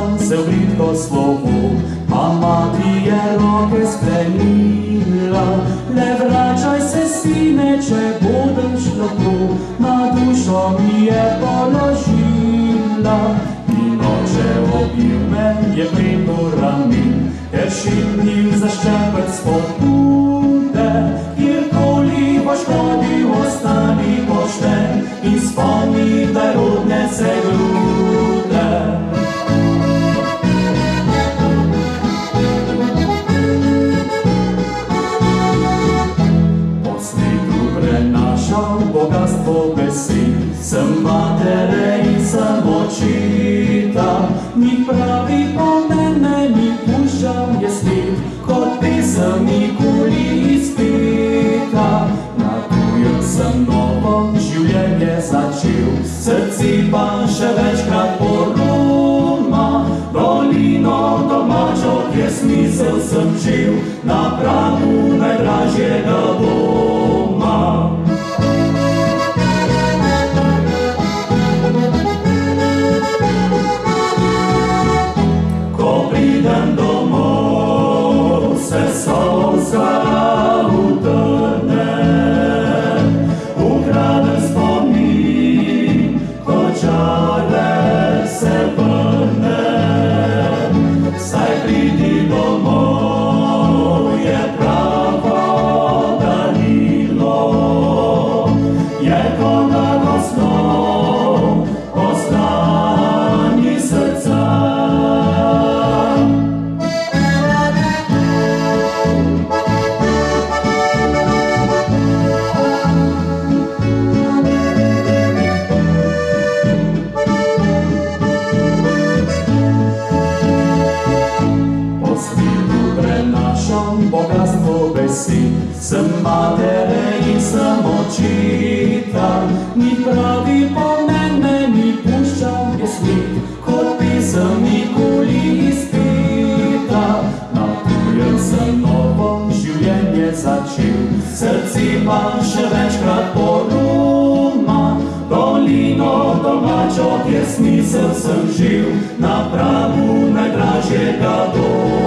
Spuščam se v bridko slovo, mama ti je roke sklenila. Le vračaj se, sine, če budeš lahko, na dušo mi je položila. In oče objel me je preko ramen, ker šipnil zaščepet spodbude. Kjerkoli boš hodil, ostani pošten in spomni, da je rodne se grude. Po svetu prenašal bogatstvo besed, sem matere in sem očeta. Ni pravi pomen, ni puščam je svet, kot pesem nikoli izpeta. Na tujem sem novo življenje začel, srce pa še večkrat poroma. Dolino domačo, kjer smisel sem žil, na pragu najdražjega doma. Pridem domov, se solza utrne, ukradem spomin, ko čare se vrne. Saj pridi domov, je pravo darilo, je koga osnov, ostani srca. Bogatstvo besed, sem matere in sem očeta. Ni pravi pomen, ni puščam je svet, kot pesem nikoli izpeta. Na tujem sem novo življenje začel, srce pa še večkrat poroma. Dolino domačo, kjer smisel sem žil, na pragu najdražjega doma.